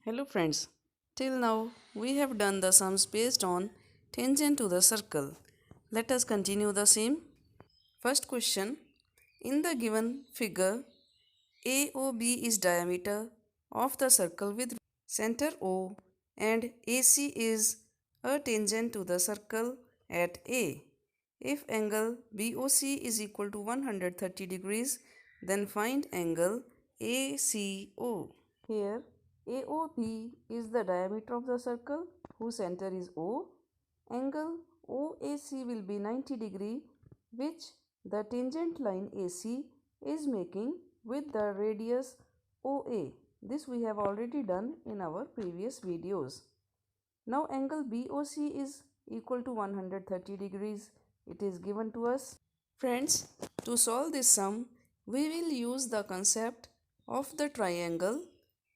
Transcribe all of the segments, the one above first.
Hello friends, till now we have done the sums based on tangent to the circle. Let us continue the same. First question, in the given figure, AOB is diameter of the circle with center O and AC is a tangent to the circle at A. If angle BOC is equal to 130 degrees, then find angle ACO. Here AOB is the diameter of the circle whose center is O. Angle OAC will be 90 degree, which the tangent line AC is making with the radius OA. This we have already done in our previous videos. Now angle BOC is equal to 130 degrees. It is given to us. Friends, to solve this sum, we will use the concept of the triangle,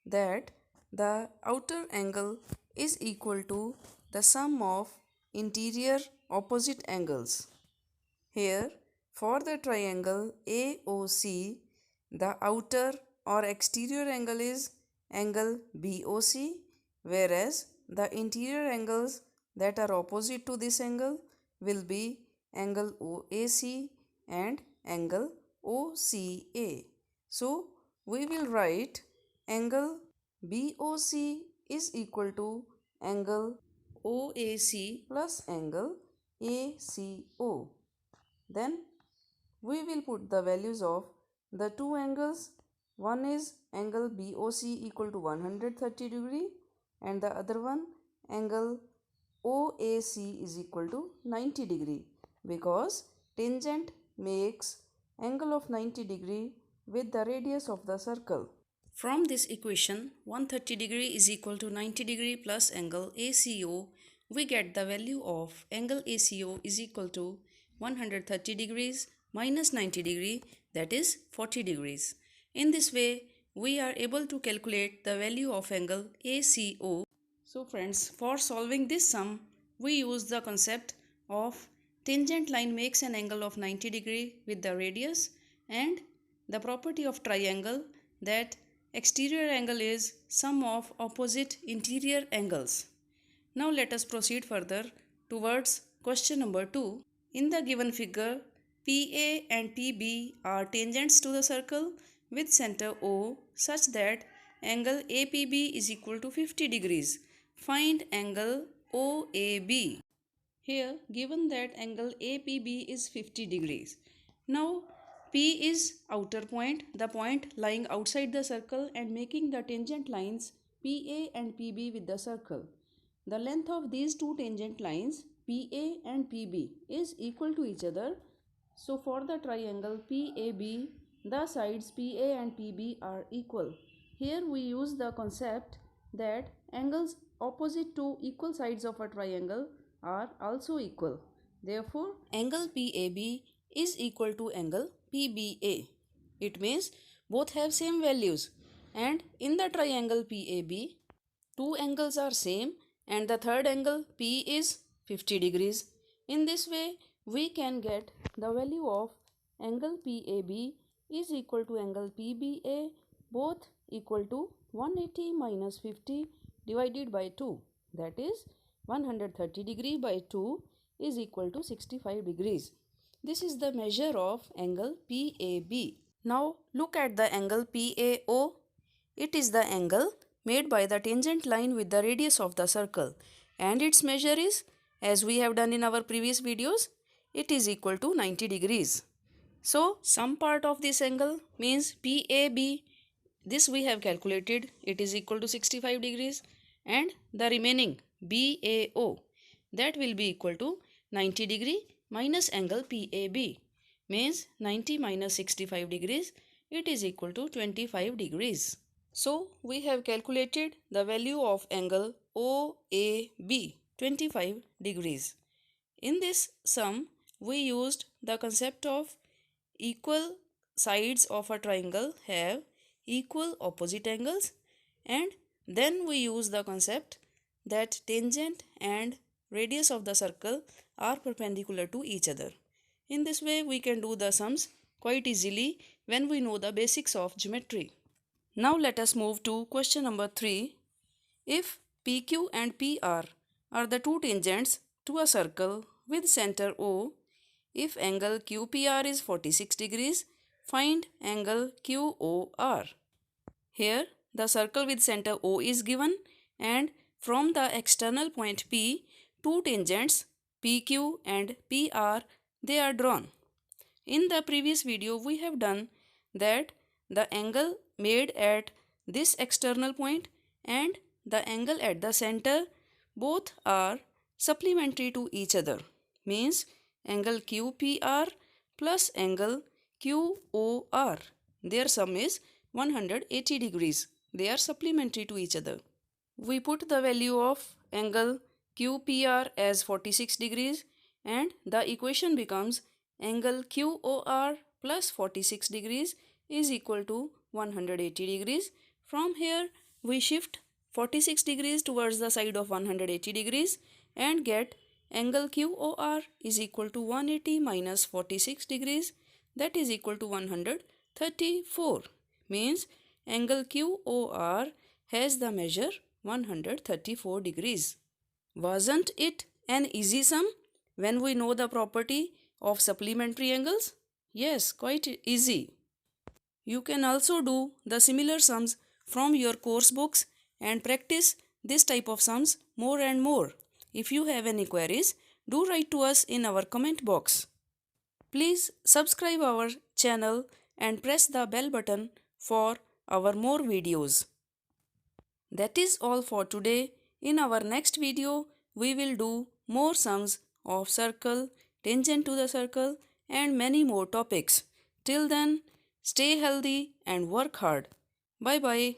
that the outer angle is equal to the sum of interior opposite angles. Here, for the triangle AOC, the outer or exterior angle is angle BOC, whereas the interior angles that are opposite to this angle will be angle OAC and angle OCA. So, we will write angle BOC is equal to angle OAC plus angle ACO. Then we will put the values of the two angles. One is angle BOC equal to 130 degree and the other one angle OAC is equal to 90 degree, because tangent makes angle of 90 degree with the radius of the circle. From this equation, 130 degree is equal to 90 degree plus angle ACO, we get the value of angle ACO is equal to 130 degrees minus 90 degree, that is 40 degrees. In this way, we are able to calculate the value of angle ACO. So friends, for solving this sum, we use the concept of tangent line makes an angle of 90 degree with the radius, and the property of triangle, that exterior angle is sum of opposite interior angles. Now let us proceed further towards question number 2. In the given figure, PA and PB are tangents to the circle with center O such that angle APB is equal to 50 degrees. Find angle OAB. Here, given that angle APB is 50 degrees. Now, P is outer point, the point lying outside the circle and making the tangent lines PA and PB with the circle. The length of these two tangent lines PA and PB is equal to each other. So, for the triangle PAB, the sides PA and PB are equal. Here we use the concept that angles opposite to equal sides of a triangle are also equal. Therefore, angle PAB is equal to angle PBA. It means both have same values, and in the triangle PAB, two angles are same and the third angle P is 50 degrees. In this way, we can get the value of angle PAB is equal to angle PBA, both equal to 180 minus 50 divided by 2, that is 130 degree by 2 is equal to 65 degrees. This is the measure of angle PAB. Now look at the angle PAO. It is the angle made by the tangent line with the radius of the circle, and its measure is, as we have done in our previous videos, it is equal to 90 degrees. So some part of this angle means PAB, this we have calculated, it is equal to 65 degrees, and the remaining BAO, that will be equal to 90 degree minus angle PAB, means 90 minus 65 degrees, it is equal to 25 degrees. So we have calculated the value of angle OAB, 25 degrees. In this sum, we used the concept of equal sides of a triangle have equal opposite angles, and then we use the concept that tangent and radius of the circle are perpendicular to each other. In this way, we can do the sums quite easily when we know the basics of geometry. Now let us move to question number 3. If PQ and PR are the two tangents to a circle with center O, if angle QPR is 46 degrees, find angle QOR. Here the circle with center O is given, and from the external point P, two tangents PQ and PR they are drawn. In the previous video we have done that the angle made at this external point and the angle at the center both are supplementary to each other, means angle QPR plus angle QOR, their sum is 180 degrees. They are supplementary to each other. We put the value of angle QPR as 46 degrees and the equation becomes angle QOR plus 46 degrees is equal to 180 degrees. From here we shift 46 degrees towards the side of 180 degrees and get angle QOR is equal to 180 minus 46 degrees, that is equal to 134, means angle QOR has the measure 134 degrees. Wasn't it an easy sum when we know the property of supplementary angles? Yes, quite easy. You can also do the similar sums from your course books and practice this type of sums more and more. If you have any queries, do write to us in our comment box. Please subscribe our channel and press the bell button for our more videos. That is all for today. In our next video, we will do more sums of circle, tangent to the circle and many more topics. Till then, stay healthy and work hard. Bye bye.